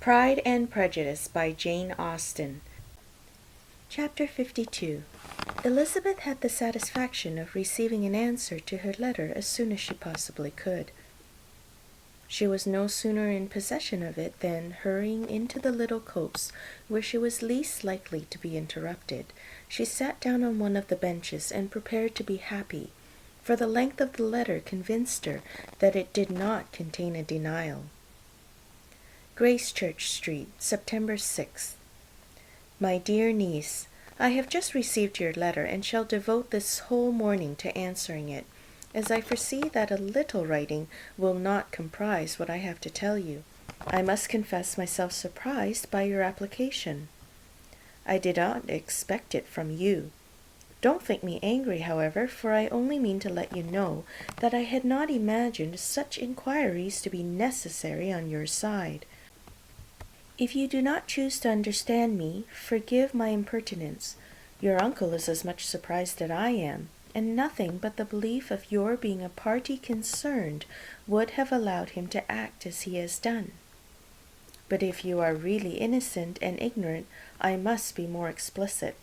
Pride and Prejudice by Jane Austen. Chapter 52. Elizabeth had the satisfaction of receiving an answer to her letter as soon as she possibly could. She was no sooner in possession of it than, hurrying into the little copse where she was least likely to be interrupted, she sat down on one of the benches and prepared to be happy, for the length of the letter convinced her that it did not contain a denial. Gracechurch Street, September 6th. My dear niece, I have just received your letter and shall devote this whole morning to answering it, as I foresee that a little writing will not comprise what I have to tell you. I must confess myself surprised by your application. I did not expect it from you. Don't think me angry, however, for I only mean to let you know that I had not imagined such inquiries to be necessary on your side. If you do not choose to understand me, forgive my impertinence. Your uncle is as much surprised as I am, and nothing but the belief of your being a party concerned would have allowed him to act as he has done. But if you are really innocent and ignorant, I must be more explicit.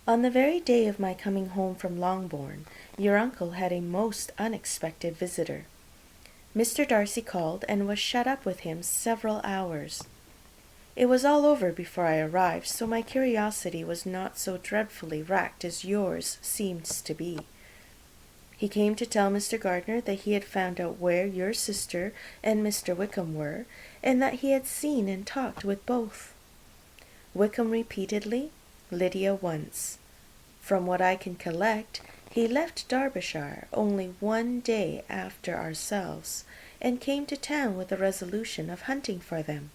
On the very day of my coming home from Longbourn, your uncle had a most unexpected visitor. Mr. Darcy called and was shut up with him several hours. It was all over before I arrived, so my curiosity was not so dreadfully racked as yours seems to be. He came to tell Mr. Gardiner that he had found out where your sister and Mr. Wickham were, and that he had seen and talked with both. Wickham repeatedly, Lydia once. From what I can collect, he left Derbyshire only one day after ourselves, and came to town with the resolution of hunting for them.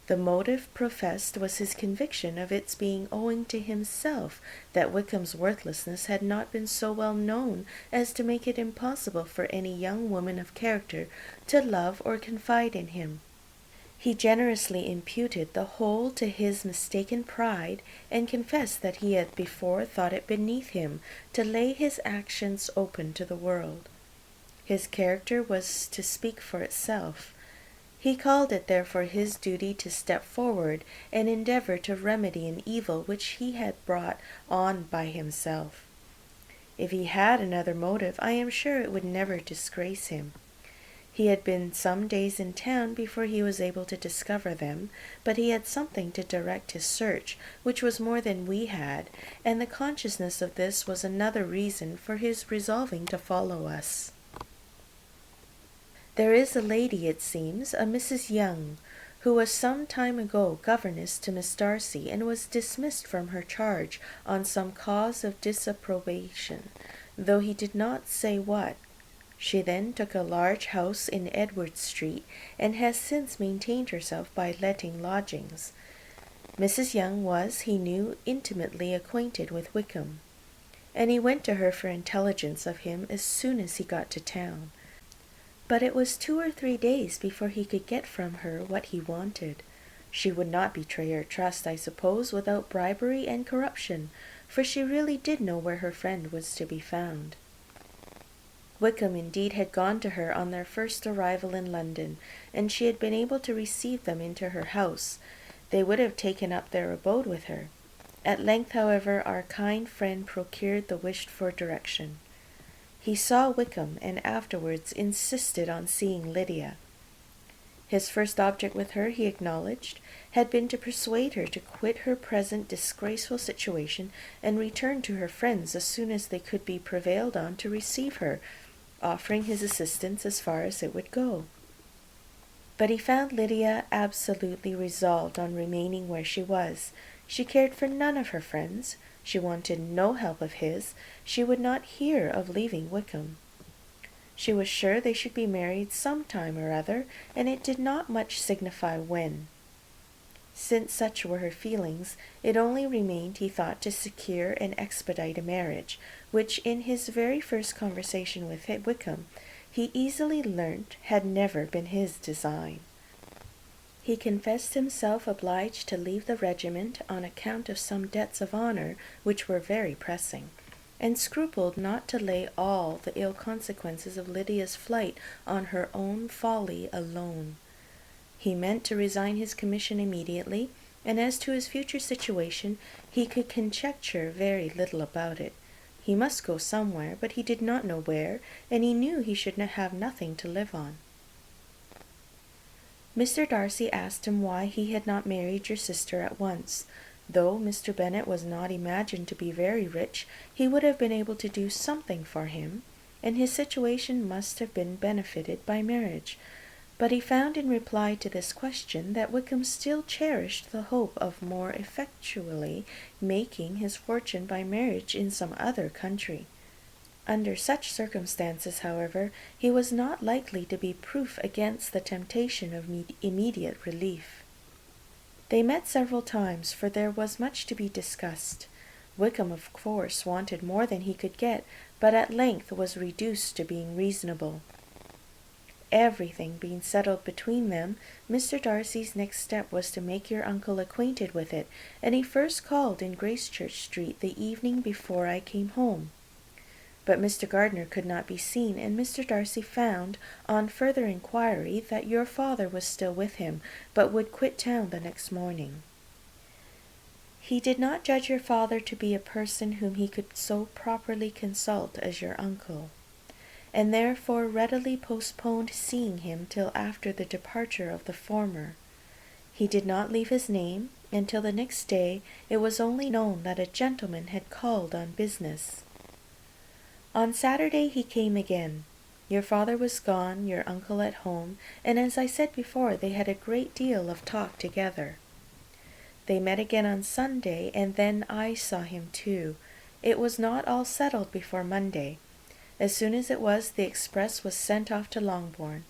The motive professed was his conviction of its being owing to himself that Wickham's worthlessness had not been so well known as to make it impossible for any young woman of character to love or confide in him. He generously imputed the whole to his mistaken pride, and confessed that he had before thought it beneath him to lay his actions open to the world. His character was to speak for itself. He called it therefore his duty to step forward and endeavor to remedy an evil which he had brought on by himself. If he had another motive, I am sure it would never disgrace him. He had been some days in town before he was able to discover them, but he had something to direct his search, which was more than we had, and the consciousness of this was another reason for his resolving to follow us. There is a lady, it seems, a Mrs. Young, who was some time ago governess to Miss Darcy, and was dismissed from her charge on some cause of disapprobation, though he did not say what. She then took a large house in Edward Street, and has since maintained herself by letting lodgings. Mrs. Young was, he knew, intimately acquainted with Wickham, and he went to her for intelligence of him as soon as he got to town. But it was 2 or 3 days before he could get from her what he wanted. She would not betray her trust, I suppose, without bribery and corruption, for she really did know where her friend was to be found. Wickham indeed had gone to her on their first arrival in London, and she had been able to receive them into her house. They would have taken up their abode with her. At length, however, our kind friend procured the wished-for direction. He saw Wickham, and afterwards insisted on seeing Lydia. His first object with her, he acknowledged, had been to persuade her to quit her present disgraceful situation and return to her friends as soon as they could be prevailed on to receive her, offering his assistance as far as it would go. But he found Lydia absolutely resolved on remaining where she was. She cared for none of her friends. She wanted no help of his. She would not hear of leaving Wickham. She was sure they should be married some time or other, and it did not much signify when. Since such were her feelings, it only remained, he thought, to secure and expedite a marriage, which in his very first conversation with Wickham he easily learnt had never been his design. He confessed himself obliged to leave the regiment on account of some debts of honour which were very pressing, and scrupled not to lay all the ill consequences of Lydia's flight on her own folly alone. He meant to resign his commission immediately, and as to his future situation, he could conjecture very little about it. He must go somewhere, but he did not know where, and he knew he should have nothing to live on. Mr. Darcy asked him why he had not married your sister at once. Though Mr. Bennet was not imagined to be very rich, he would have been able to do something for him, and his situation must have been benefited by marriage. But he found in reply to this question that Wickham still cherished the hope of more effectually making his fortune by marriage in some other country. Under such circumstances, however, he was not likely to be proof against the temptation of immediate relief. They met several times, for there was much to be discussed. Wickham, of course, wanted more than he could get, but at length was reduced to being reasonable. Everything being settled between them, Mr. Darcy's next step was to make your uncle acquainted with it, and he first called in Gracechurch Street the evening before I came home. But Mr. Gardiner could not be seen, and Mr. Darcy found, on further inquiry, that your father was still with him, but would quit town the next morning. He did not judge your father to be a person whom he could so properly consult as your uncle, and therefore readily postponed seeing him till after the departure of the former. He did not leave his name, and till the next day it was only known that a gentleman had called on business. On Saturday he came again. Your father was gone, your uncle at home, and as I said before, they had a great deal of talk together. They met again on Sunday, and then I saw him too. It was not all settled before Monday. As soon as it was, the express was sent off to Longbourn.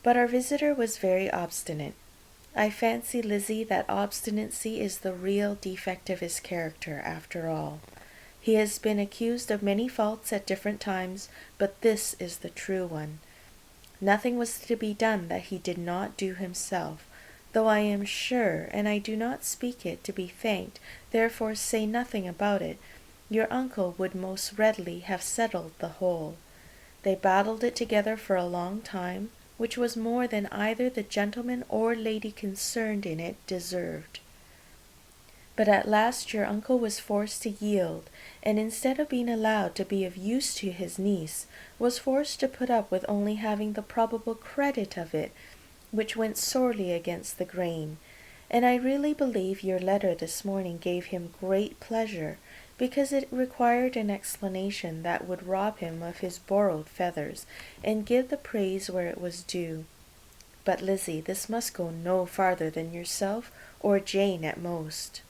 But our visitor was very obstinate. I fancy, Lizzie, that obstinacy is the real defect of his character, after all. He has been accused of many faults at different times, but this is the true one. Nothing was to be done that he did not do himself, though I am sure, and I do not speak it to be thanked, therefore say nothing about it, your uncle would most readily have settled the whole. They battled it together for a long time, which was more than either the gentleman or lady concerned in it deserved. But at last your uncle was forced to yield, and instead of being allowed to be of use to his niece, was forced to put up with only having the probable credit of it, which went sorely against the grain. And I really believe your letter this morning gave him great pleasure, because it required an explanation that would rob him of his borrowed feathers, and give the praise where it was due. But, Lizzie, this must go no farther than yourself, or Jane at most.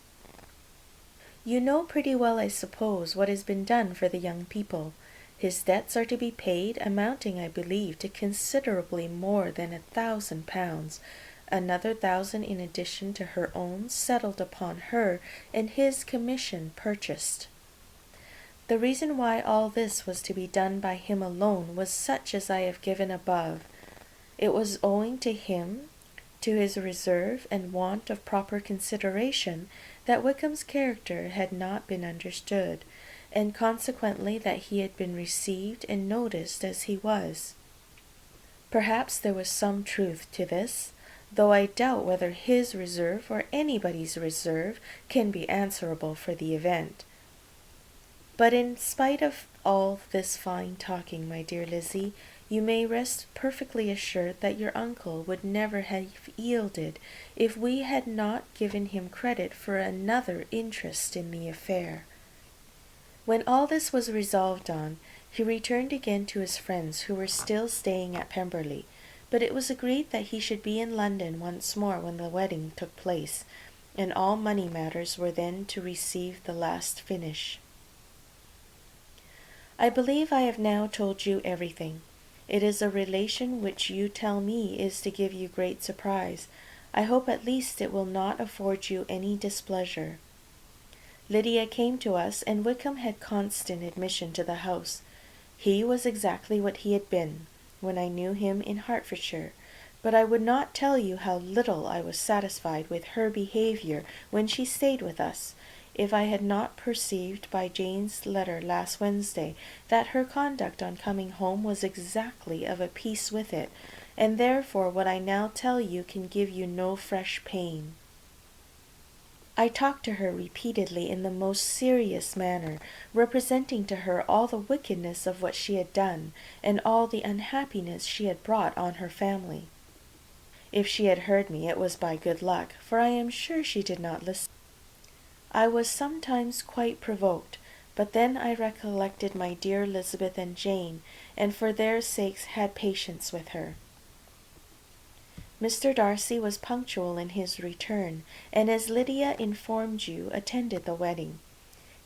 You know pretty well, I suppose, what has been done for the young people. His debts are to be paid, amounting, I believe, to considerably more than £1,000, another 1,000 in addition to her own settled upon her, and his commission purchased. The reason why all this was to be done by him alone was such as I have given above. It was owing to him, to his reserve and want of proper consideration, that Wickham's character had not been understood, and consequently that he had been received and noticed as he was. Perhaps there was some truth to this, though I doubt whether his reserve or anybody's reserve can be answerable for the event. But in spite of all this fine talking, my dear Lizzie, you may rest perfectly assured that your uncle would never have yielded if we had not given him credit for another interest in the affair. When all this was resolved on, he returned again to his friends who were still staying at Pemberley, but it was agreed that he should be in London once more when the wedding took place, and all money matters were then to receive the last finish. I believe I have now told you everything. It is a relation which you tell me is to give you great surprise. I hope at least it will not afford you any displeasure. Lydia came to us, and Wickham had constant admission to the house. He was exactly what he had been when I knew him in Hertfordshire, but I would not tell you how little I was satisfied with her behaviour when she stayed with us, if I had not perceived by Jane's letter last Wednesday that her conduct on coming home was exactly of a piece with it, and therefore what I now tell you can give you no fresh pain. I talked to her repeatedly in the most serious manner, representing to her all the wickedness of what she had done, and all the unhappiness she had brought on her family. If she had heard me, it was by good luck, for I am sure she did not listen. I was sometimes quite provoked, but then I recollected my dear Elizabeth and Jane, and for their sakes had patience with her. Mr. Darcy was punctual in his return, and as Lydia informed you, attended the wedding.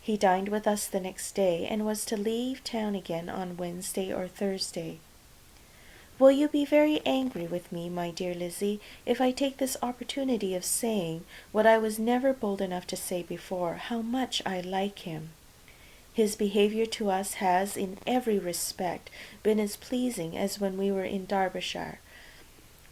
He dined with us the next day, and was to leave town again on Wednesday or Thursday. Will you be very angry with me, my dear Lizzie, if I take this opportunity of saying, what I was never bold enough to say before, how much I like him? His behaviour to us has, in every respect, been as pleasing as when we were in Derbyshire.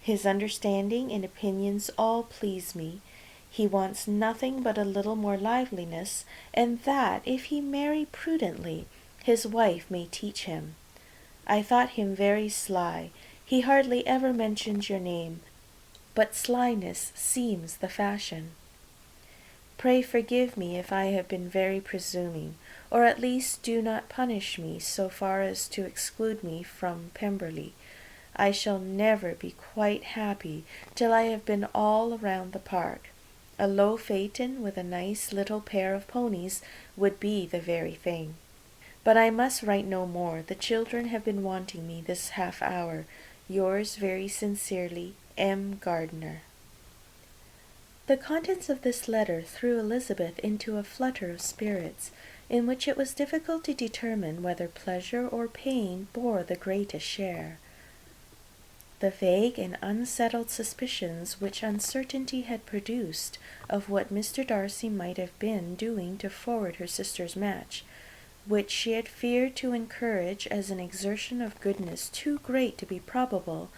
His understanding and opinions all please me. He wants nothing but a little more liveliness, and that, if he marry prudently, his wife may teach him. I thought him very sly. He hardly ever mentions your name, but slyness seems the fashion. Pray forgive me if I have been very presuming, or at least do not punish me so far as to exclude me from Pemberley. I shall never be quite happy till I have been all around the park. A low phaeton with a nice little pair of ponies would be the very thing. But I must write no more. The children have been wanting me this half hour. Yours very sincerely, M. Gardiner. The contents of this letter threw Elizabeth into a flutter of spirits, in which it was difficult to determine whether pleasure or pain bore the greatest share. The vague and unsettled suspicions which uncertainty had produced of what Mr. Darcy might have been doing to forward her sister's match, which she had feared to encourage as an exertion of goodness too great to be probable,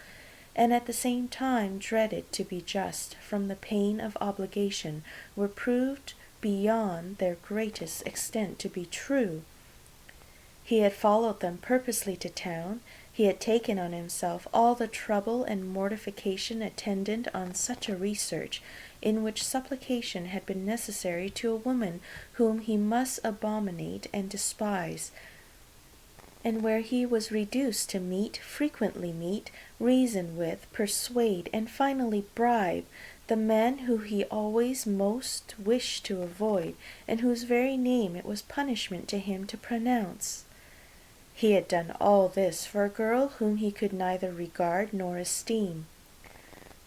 and at the same time dreaded to be just from the pain of obligation, were proved beyond their greatest extent to be true. He had followed them purposely to town. He had taken on himself all the trouble and mortification attendant on such a research, in which supplication had been necessary to a woman whom he must abominate and despise, and where he was reduced to frequently meet, reason with, persuade, and finally bribe the man who he always most wished to avoid, and whose very name it was punishment to him to pronounce. He had done all this for a girl whom he could neither regard nor esteem.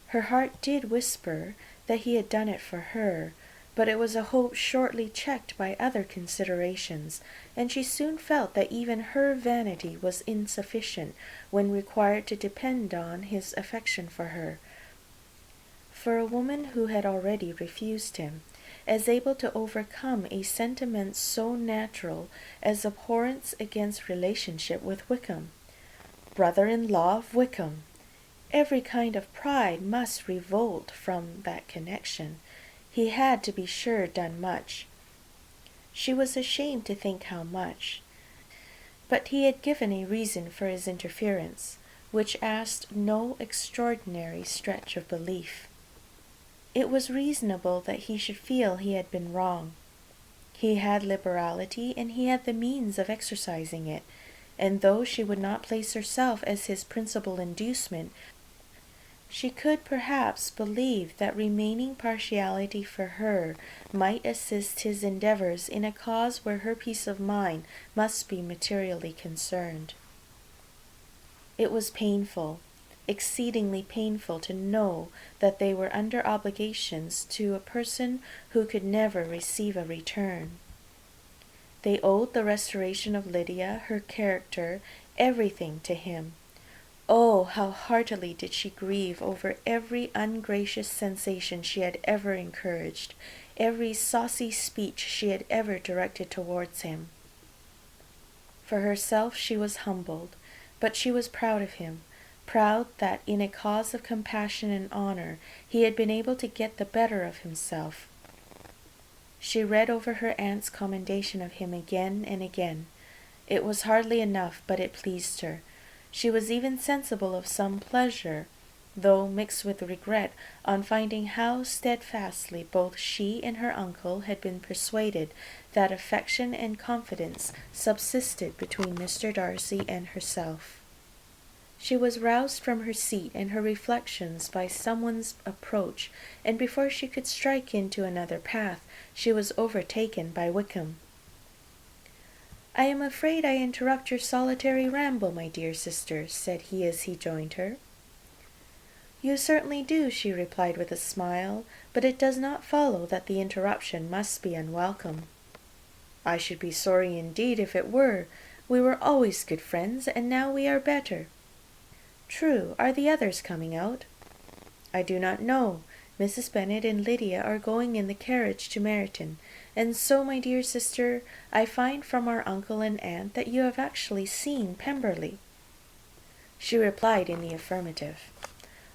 Her heart did whisper that he had done it for her, but it was a hope shortly checked by other considerations, and she soon felt that even her vanity was insufficient when required to depend on his affection for her. For a woman who had already refused him, as able to overcome a sentiment so natural as abhorrence against relationship with Wickham, brother-in-law of Wickham, every kind of pride must revolt from that connection. He had, to be sure, done much. She was ashamed to think how much. But he had given a reason for his interference, which asked no extraordinary stretch of belief. It was reasonable that he should feel he had been wrong. He had liberality, and he had the means of exercising it, and though she would not place herself as his principal inducement, she could perhaps believe that remaining partiality for her might assist his endeavours in a cause where her peace of mind must be materially concerned. It was painful, exceedingly painful, to know that they were under obligations to a person who could never receive a return. They owed the restoration of Lydia, her character, everything to him. Oh, how heartily did she grieve over every ungracious sensation she had ever encouraged, every saucy speech she had ever directed towards him. For herself she was humbled, but she was proud of him, proud that in a cause of compassion and honor he had been able to get the better of himself. She read over her aunt's commendation of him again and again. It was hardly enough, but it pleased her. She was even sensible of some pleasure, though mixed with regret, on finding how steadfastly both she and her uncle had been persuaded that affection and confidence subsisted between Mr. Darcy and herself. She was roused from her seat and her reflections by someone's approach, and before she could strike into another path, she was overtaken by Wickham. "I am afraid I interrupt your solitary ramble, my dear sister," said he as he joined her. "You certainly do," she replied with a smile, "but it does not follow that the interruption must be unwelcome." "I should be sorry indeed if it were. We were always good friends, and now we are better." "True. Are the others coming out?" "I do not know. Mrs. Bennet and Lydia are going in the carriage to Meryton, and so, my dear sister, I find from our uncle and aunt that you have actually seen Pemberley." She replied in the affirmative.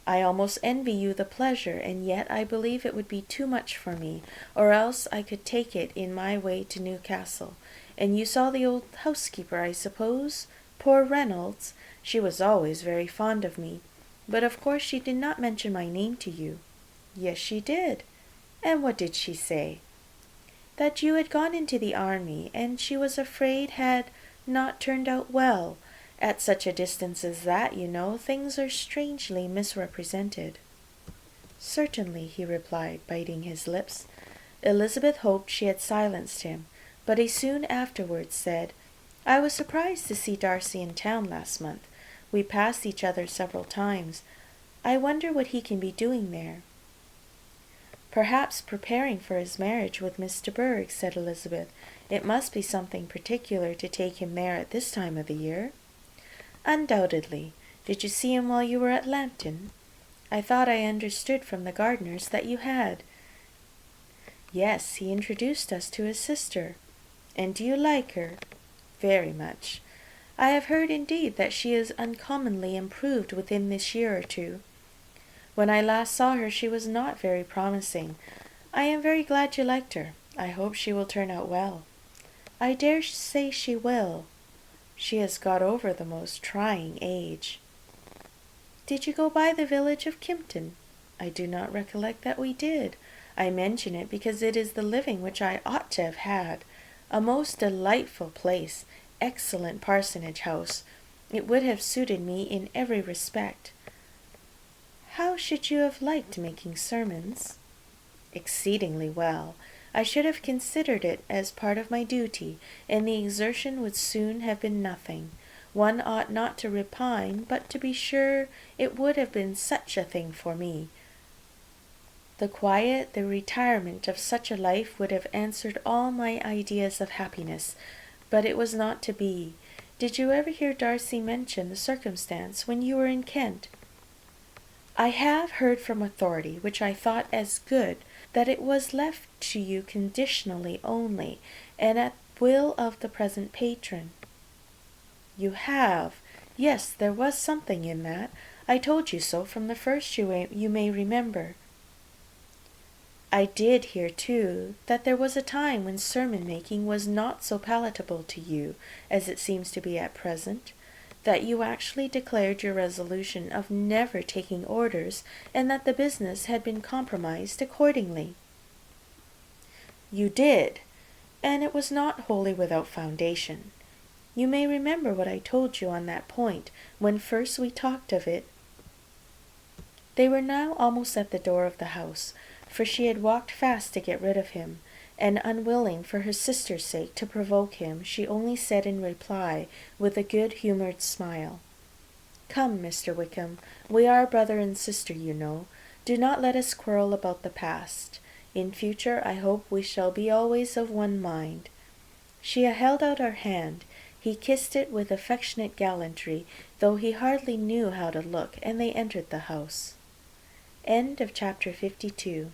"I almost envy you the pleasure, and yet I believe it would be too much for me, or else I could take it in my way to Newcastle. And you saw the old housekeeper, I suppose? Poor Reynolds! She was always very fond of me. But of course she did not mention my name to you." "Yes, she did." "And what did she say?" "That you had gone into the army, and she was afraid had not turned out well. At such a distance as that, you know, things are strangely misrepresented." "Certainly," he replied, biting his lips. Elizabeth hoped she had silenced him, but he soon afterwards said, "I was surprised to see Darcy in town last month. We passed each other several times. I wonder what he can be doing there." "Perhaps preparing for his marriage with Miss de Bourgh," said Elizabeth. "It must be something particular to take him there at this time of the year." "Undoubtedly. Did you see him while you were at Lambton? I thought I understood from the Gardiners that you had." "Yes, he introduced us to his sister." "And do you like her?" "Very much. I have heard, indeed, that she is uncommonly improved within this year or two. When I last saw her she was not very promising. I am very glad you liked her. I hope she will turn out well." "I dare say she will. She has got over the most trying age." "Did you go by the village of Kympton?" "I do not recollect that we did. I mention it because it is the living which I ought to have had. A most delightful place, excellent parsonage house. It would have suited me in every respect." "How should you have liked making sermons?" "Exceedingly well. I should have considered it as part of my duty, and the exertion would soon have been nothing. One ought not to repine, but to be sure it would have been such a thing for me. The quiet, the retirement of such a life would have answered all my ideas of happiness, but it was not to be. Did you ever hear Darcy mention the circumstance when you were in Kent?" "I have heard from authority, which I thought as good, that it was left to you conditionally only, and at will of the present patron." "You have? Yes, there was something in that. I told you so from the first, you may remember." "I did hear, too, that there was a time when sermon-making was not so palatable to you as it seems to be at present, that you actually declared your resolution of never taking orders, and that the business had been compromised accordingly." "You did, and it was not wholly without foundation. You may remember what I told you on that point, when first we talked of it." They were now almost at the door of the house, for she had walked fast to get rid of him, and unwilling for her sister's sake to provoke him, she only said in reply, with a good-humoured smile, "Come, Mr. Wickham, we are brother and sister, you know. Do not let us quarrel about the past. In future I hope we shall be always of one mind." She held out her hand. He kissed it with affectionate gallantry, though he hardly knew how to look, and they entered the house. End of chapter 52.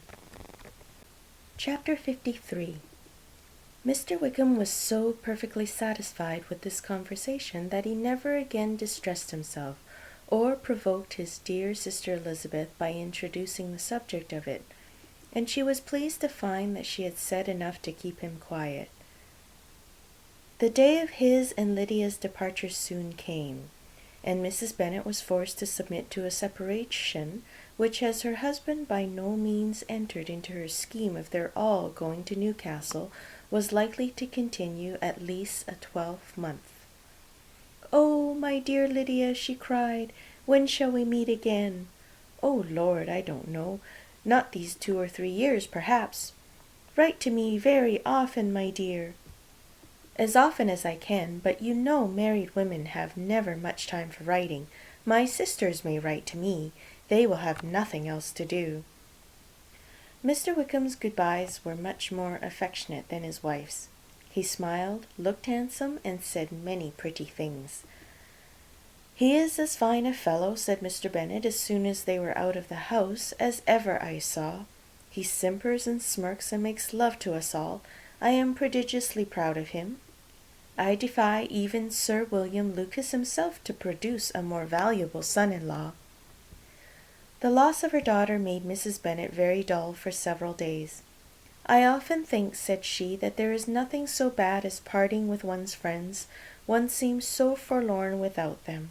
Chapter 53. Mr. Wickham was so perfectly satisfied with this conversation that he never again distressed himself, or provoked his dear sister Elizabeth by introducing the subject of it, and she was pleased to find that she had said enough to keep him quiet. The day of his and Lydia's departure soon came, and Mrs. Bennet was forced to submit to a separation, which, as her husband by no means entered into her scheme of their all going to Newcastle, was likely to continue at least a 12-month. "Oh, my dear Lydia," she cried, "when shall we meet again?" "Oh, Lord, I don't know. Not these 2 or 3 years, perhaps." "Write to me very often, my dear." "As often as I can, but you know married women have never much time for writing. My sisters may write to me. They will have nothing else to do." Mr. Wickham's goodbyes were much more affectionate than his wife's. He smiled, looked handsome, and said many pretty things. "He is as fine a fellow," said Mr. Bennet, as soon as they were out of the house, "as ever I saw. He simpers and smirks and makes love to us all. I am prodigiously proud of him. I defy even Sir William Lucas himself to produce a more valuable son-in-law." The loss of her daughter made Mrs. Bennet very dull for several days. "I often think," said she, "that there is nothing so bad as parting with one's friends. One seems so forlorn without them."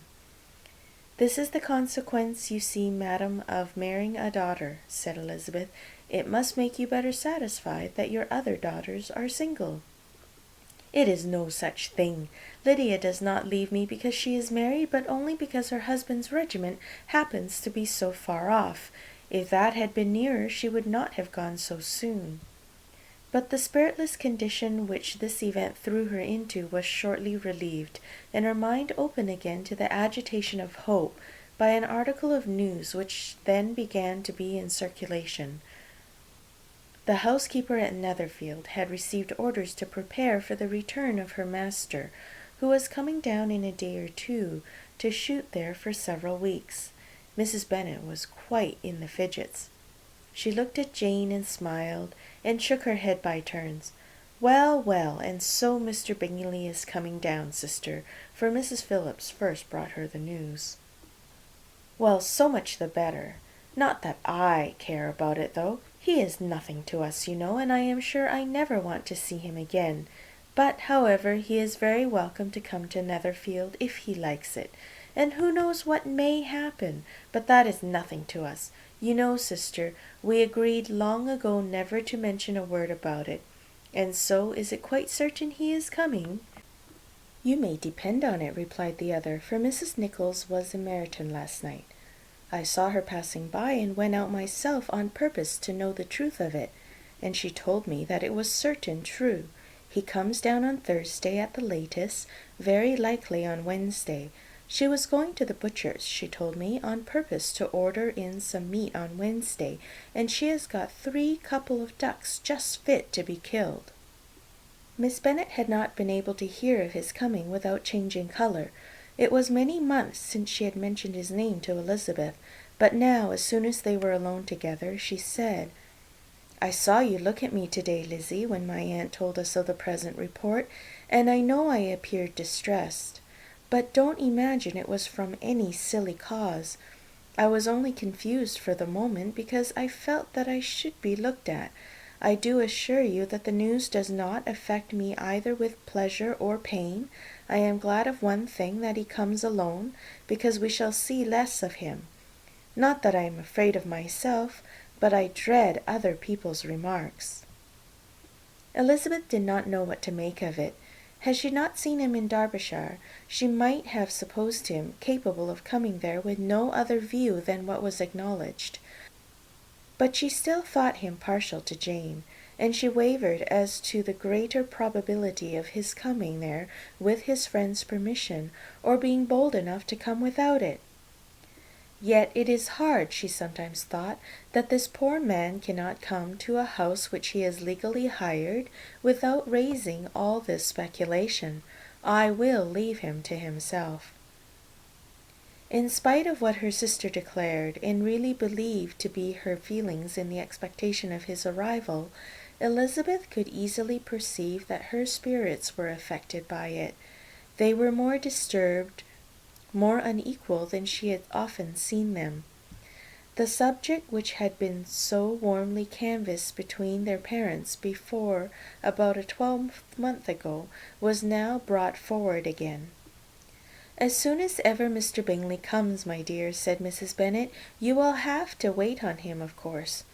"This is the consequence, you see, madam, of marrying a daughter," said Elizabeth. "It must make you better satisfied that your other daughters are single." "It is no such thing. Lydia does not leave me because she is married, but only because her husband's regiment happens to be so far off. If that had been nearer, she would not have gone so soon." But the spiritless condition which this event threw her into was shortly relieved, and her mind opened again to the agitation of hope by an article of news which then began to be in circulation. The housekeeper at Netherfield had received orders to prepare for the return of her master, who was coming down in a day or two to shoot there for several weeks. Mrs. Bennet was quite in the fidgets. She looked at Jane and smiled, and shook her head by turns. "Well, well, and so Mr. Bingley is coming down, sister," for Mrs. Phillips first brought her the news. "Well, so much the better. Not that I care about it, though. He is nothing to us, you know, and I am sure I never want to see him again. But, however, he is very welcome to come to Netherfield if he likes it. And who knows what may happen? But that is nothing to us. You know, sister, we agreed long ago never to mention a word about it. And so is it quite certain he is coming?" "You may depend on it," replied the other, "for Mrs. Nichols was in Meryton last night. I saw her passing by, and went out myself on purpose to know the truth of it, and she told me that it was certain true. He comes down on Thursday at the latest, very likely on Wednesday. She was going to the butcher's, she told me, on purpose to order in some meat on Wednesday, and she has got 3 couple of ducks just fit to be killed." Miss Bennet had not been able to hear of his coming without changing colour. It was many months since she had mentioned his name to Elizabeth, but now, as soon as they were alone together, she said, "I saw you look at me to-day, Lizzie, when my aunt told us of the present report, and I know I appeared distressed. But don't imagine it was from any silly cause. I was only confused for the moment, because I felt that I should be looked at. I do assure you that the news does not affect me either with pleasure or pain. I am glad of one thing, that he comes alone, because we shall see less of him. Not that I am afraid of myself, but I dread other people's remarks." Elizabeth did not know what to make of it. Had she not seen him in Derbyshire, she might have supposed him capable of coming there with no other view than what was acknowledged. But she still thought him partial to Jane, and she wavered as to the greater probability of his coming there with his friend's permission, or being bold enough to come without it. Yet it is hard, she sometimes thought, that this poor man cannot come to a house which he has legally hired, without raising all this speculation. I will leave him to himself. In spite of what her sister declared, and really believed to be her feelings in the expectation of his arrival, Elizabeth could easily perceive that her spirits were affected by it. They were more disturbed, more unequal than she had often seen them. The subject which had been so warmly canvassed between their parents before about a 12-month ago was now brought forward again. "As soon as ever Mr. Bingley comes, my dear," said Mrs. Bennet, "you will have to wait on him, of course."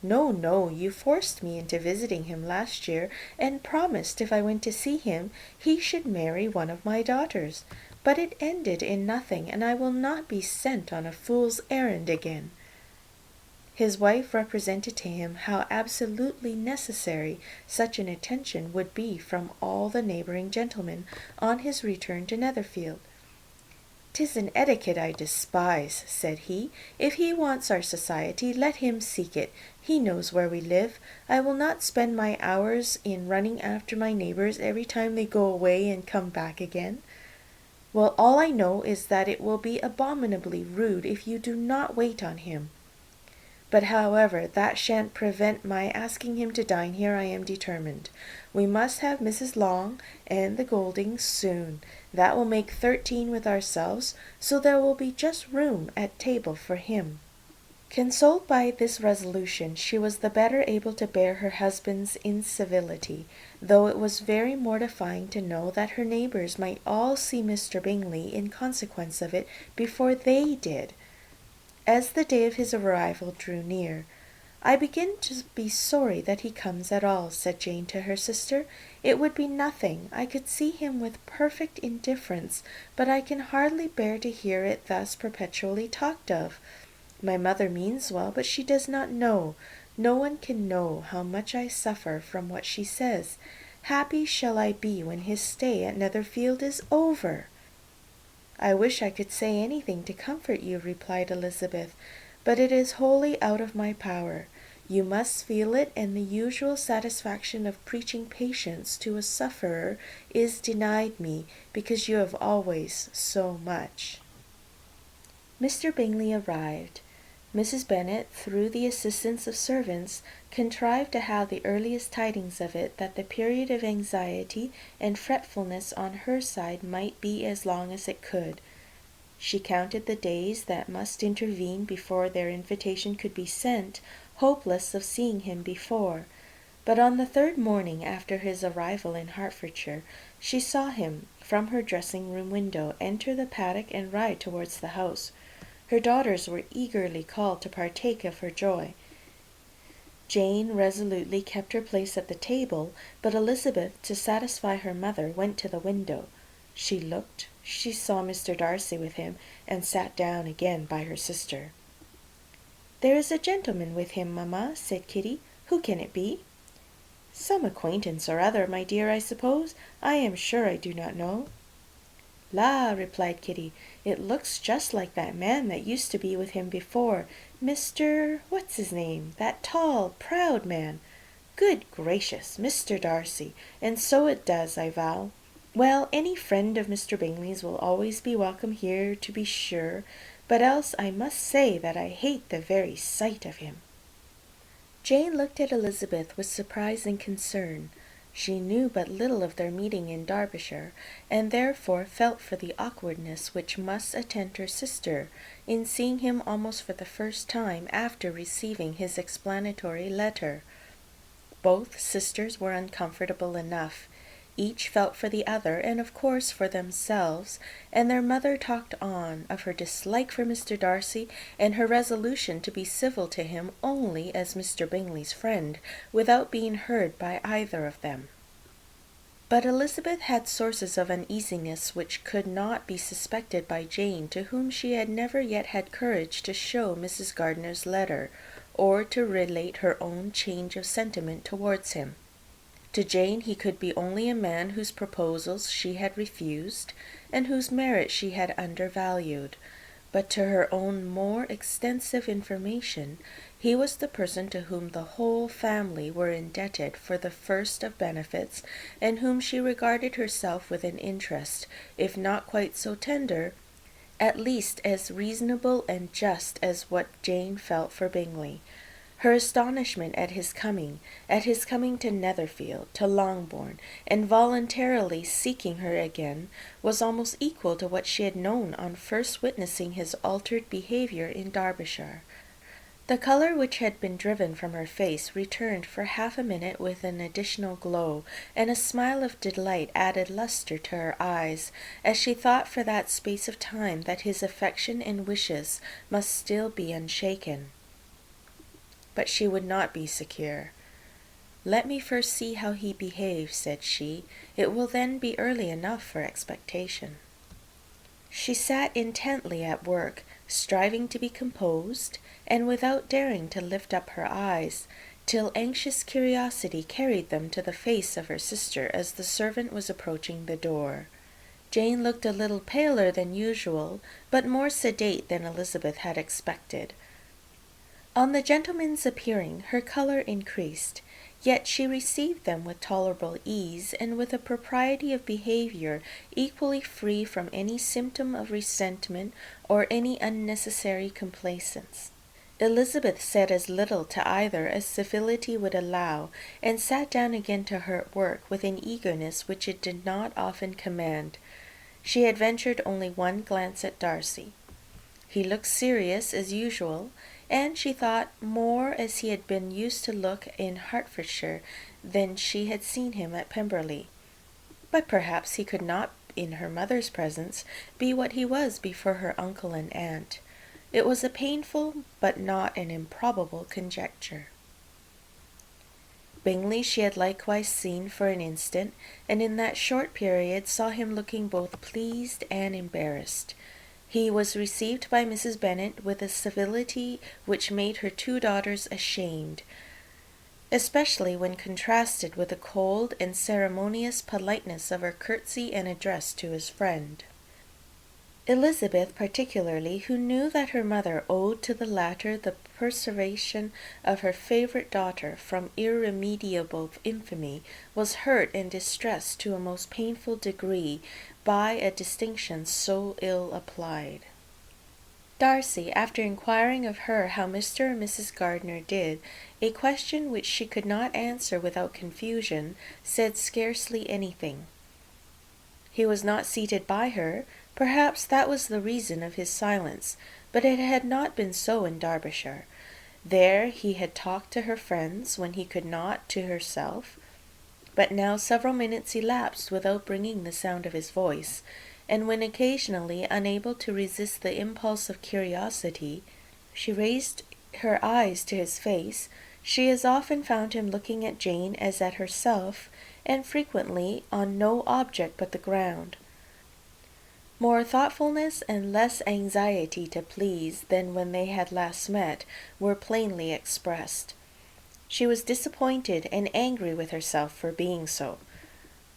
"No, no, you forced me into visiting him last year, and promised if I went to see him, he should marry one of my daughters. But it ended in nothing, and I will not be sent on a fool's errand again." His wife represented to him how absolutely necessary such an attention would be from all the neighbouring gentlemen on his return to Netherfield. "'Tis an etiquette I despise," said he. "If he wants our society, let him seek it. He knows where we live. I will not spend my hours in running after my neighbours every time they go away and come back again. Well, all I know is that it will be abominably rude if you do not wait on him. But, however, that shan't prevent my asking him to dine here, I am determined. We must have Mrs. Long and the Goldings soon. That will make 13 with ourselves, so there will be just room at table for him." Consoled by this resolution, she was the better able to bear her husband's incivility, though it was very mortifying to know that her neighbours might all see Mr. Bingley in consequence of it before they did. As the day of his arrival drew near, "I begin to be sorry that he comes at all," said Jane to her sister. "It would be nothing. I could see him with perfect indifference, but I can hardly bear to hear it thus perpetually talked of. My mother means well, but she does not know. No one can know how much I suffer from what she says. Happy shall I be when his stay at Netherfield is over." "I wish I could say anything to comfort you," replied Elizabeth, "but it is wholly out of my power. You must feel it, and the usual satisfaction of preaching patience to a sufferer is denied me, because you have always so much." Mr. Bingley arrived. Mrs. Bennet, through the assistance of servants, contrived to have the earliest tidings of it, that the period of anxiety and fretfulness on her side might be as long as it could. She counted the days that must intervene before their invitation could be sent, hopeless of seeing him before. But on the 3rd morning after his arrival in Hertfordshire, she saw him, from her dressing-room window, enter the paddock and ride towards the house. Her daughters were eagerly called to partake of her joy. Jane resolutely kept her place at the table, but Elizabeth, to satisfy her mother, went to the window. She looked, she saw Mr. Darcy with him, and sat down again by her sister. "There is a gentleman with him, mamma," said Kitty. "Who can it be?" "Some acquaintance or other, my dear, I suppose. I am sure I do not know." "La," replied Kitty, "it looks just like that man that used to be with him before, Mr. what's his name, that tall, proud man. Good gracious, Mr. Darcy, and so it does, I vow. Well, any friend of Mr. Bingley's will always be welcome here, to be sure, but else I must say that I hate the very sight of him." Jane looked at Elizabeth with surprise and concern. She knew but little of their meeting in Derbyshire, and therefore felt for the awkwardness which must attend her sister in seeing him almost for the first time after receiving his explanatory letter. Both sisters were uncomfortable enough. Each felt for the other, and of course for themselves, and their mother talked on of her dislike for Mr. Darcy, and her resolution to be civil to him only as Mr. Bingley's friend, without being heard by either of them. But Elizabeth had sources of uneasiness which could not be suspected by Jane, to whom she had never yet had courage to show Mrs. Gardiner's letter, or to relate her own change of sentiment towards him. To Jane he could be only a man whose proposals she had refused, and whose merit she had undervalued. But to her own more extensive information, he was the person to whom the whole family were indebted for the first of benefits, and whom she regarded herself with an interest, if not quite so tender, at least as reasonable and just as what Jane felt for Bingley. Her astonishment at his coming to Netherfield, to Longbourn, and voluntarily seeking her again, was almost equal to what she had known on first witnessing his altered behaviour in Derbyshire. The color which had been driven from her face returned for half a minute with an additional glow, and a smile of delight added lustre to her eyes, as she thought for that space of time that his affection and wishes must still be unshaken. But she would not be secure. "Let me first see how he behaves," said she. "It will then be early enough for expectation." She sat intently at work, striving to be composed, and without daring to lift up her eyes, till anxious curiosity carried them to the face of her sister as the servant was approaching the door. Jane looked a little paler than usual, but more sedate than Elizabeth had expected. On the gentleman's appearing, her colour increased, yet she received them with tolerable ease, and with a propriety of behaviour equally free from any symptom of resentment or any unnecessary complaisance. Elizabeth said as little to either as civility would allow, and sat down again to her work with an eagerness which it did not often command. She had ventured only one glance at Darcy. He looked serious as usual, and she thought more as he had been used to look in Hertfordshire than she had seen him at Pemberley. But perhaps he could not, in her mother's presence, be what he was before her uncle and aunt. It was a painful but not an improbable conjecture. Bingley she had likewise seen for an instant, and in that short period saw him looking both pleased and embarrassed. He was received by Mrs. Bennet with a civility which made her two daughters ashamed, especially when contrasted with the cold and ceremonious politeness of her curtsy and address to his friend. Elizabeth particularly, who knew that her mother owed to the latter the preservation of her favourite daughter from irremediable infamy, was hurt and distressed to a most painful degree by a distinction so ill applied. Darcy, after inquiring of her how Mr. and Mrs. Gardiner did, a question which she could not answer without confusion, said scarcely anything. He was not seated by her. Perhaps that was the reason of his silence, but it had not been so in Derbyshire. There he had talked to her friends when he could not to herself, but now several minutes elapsed without bringing the sound of his voice, and when occasionally unable to resist the impulse of curiosity, she raised her eyes to his face, she as often found him looking at Jane as at herself, and frequently on no object but the ground. More thoughtfulness and less anxiety to please than when they had last met were plainly expressed. She was disappointed and angry with herself for being so.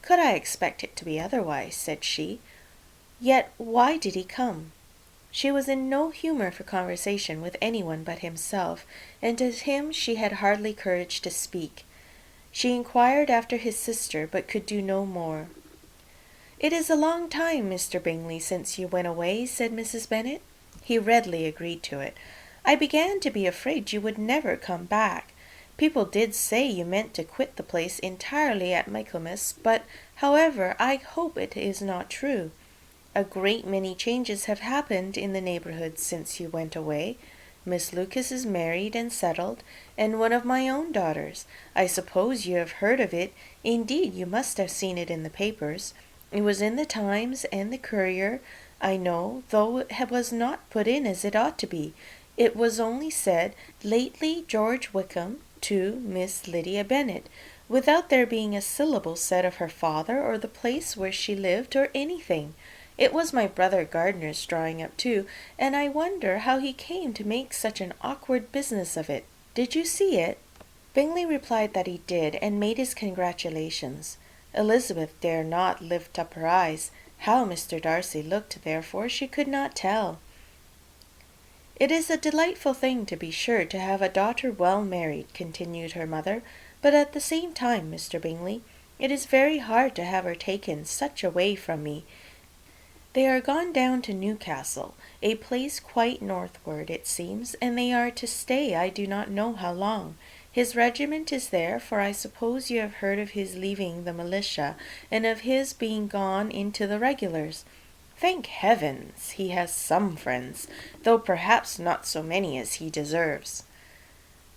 "Could I expect it to be otherwise?" said she. "Yet why did he come?" She was in no humour for conversation with anyone but himself, and to him she had hardly courage to speak. She inquired after his sister, but could do no more. "It is a long time, Mr. Bingley, since you went away," said Mrs. Bennet. He readily agreed to it. "I began to be afraid you would never come back. People did say you meant to quit the place entirely at Michaelmas, but, however, I hope it is not true. A great many changes have happened in the neighbourhood since you went away. Miss Lucas is married and settled, and one of my own daughters. I suppose you have heard of it. Indeed, you must have seen it in the papers. It was in the Times and the Courier, I know, though it was not put in as it ought to be. It was only said, 'Lately George Wickham to Miss Lydia Bennet,' without there being a syllable said of her father or the place where she lived or anything. It was my brother Gardiner's drawing up too, and I wonder how he came to make such an awkward business of it. Did you see it?" Bingley replied that he did, and made his congratulations. Elizabeth dare not lift up her eyes. How Mr. Darcy looked, therefore, she could not tell. "It is a delightful thing, to be sure, to have a daughter well married," continued her mother, "but at the same time, Mr. Bingley, it is very hard to have her taken such away from me. They are gone down to Newcastle, a place quite northward, it seems, and they are to stay I do not know how long. His regiment is there, for I suppose you have heard of his leaving the militia, and of his being gone into the regulars. Thank heavens, he has some friends, though perhaps not so many as he deserves."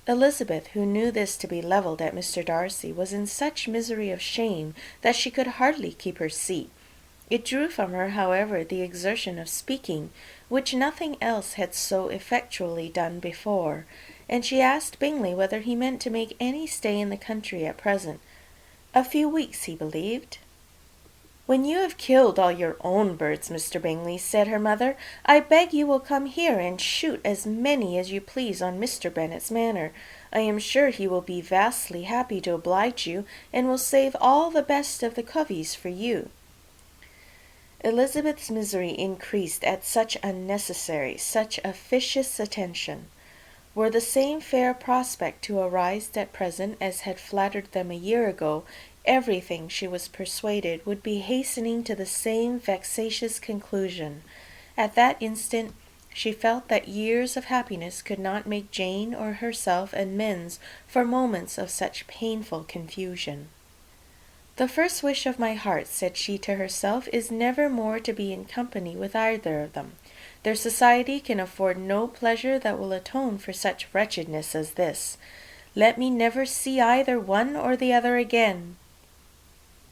Elizabeth, who knew this to be levelled at Mr. Darcy, was in such misery of shame that she could hardly keep her seat. It drew from her, however, the exertion of speaking, which nothing else had so effectually done before, and she asked Bingley whether he meant to make any stay in the country at present. A few weeks, he believed. "When you have killed all your own birds, Mr. Bingley," said her mother, "I beg you will come here and shoot as many as you please on Mr. Bennet's manor. I am sure he will be vastly happy to oblige you, and will save all the best of the coveys for you." Elizabeth's misery increased at such unnecessary, such officious attention. Were the same fair prospect to arise at present as had flattered them a year ago, everything, she was persuaded, would be hastening to the same vexatious conclusion. At that instant she felt that years of happiness could not make Jane or herself amends for moments of such painful confusion. "The first wish of my heart," said she to herself, "is never more to be in company with either of them. Their society can afford no pleasure that will atone for such wretchedness as this. Let me never see either one or the other again."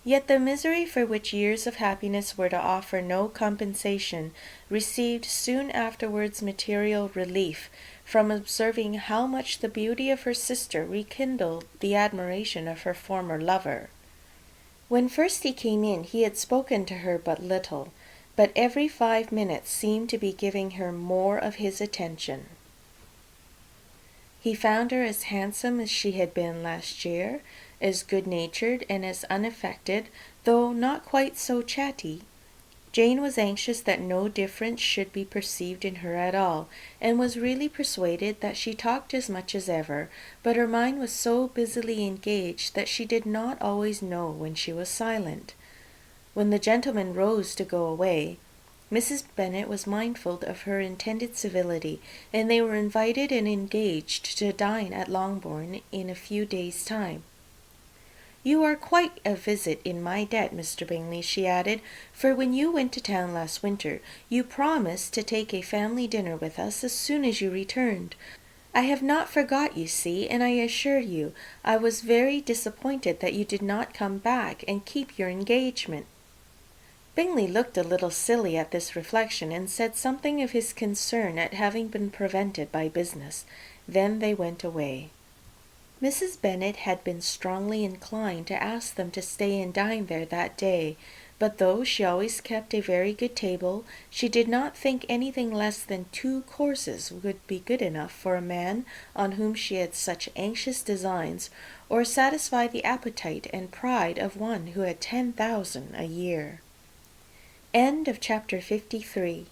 Yet the misery for which years of happiness were to offer no compensation received soon afterwards material relief from observing how much the beauty of her sister rekindled the admiration of her former lover. When first he came in, he had spoken to her but little, but every 5 minutes seemed to be giving her more of his attention. He found her as handsome as she had been last year, as good-natured and as unaffected, though not quite so chatty. Jane was anxious that no difference should be perceived in her at all, and was really persuaded that she talked as much as ever, but her mind was so busily engaged that she did not always know when she was silent. When the gentlemen rose to go away, Mrs. Bennet was mindful of her intended civility, and they were invited and engaged to dine at Longbourn in a few days' time. "You are quite a visit in my debt, Mr. Bingley," she added, "for when you went to town last winter, you promised to take a family dinner with us as soon as you returned. I have not forgot, you see, and I assure you I was very disappointed that you did not come back and keep your engagement." Bingley looked a little silly at this reflection, and said something of his concern at having been prevented by business. Then they went away. Mrs. Bennet had been strongly inclined to ask them to stay and dine there that day, but though she always kept a very good table, she did not think anything less than 2 courses would be good enough for a man on whom she had such anxious designs, or satisfy the appetite and pride of one who had 10,000 a year. End of chapter 53.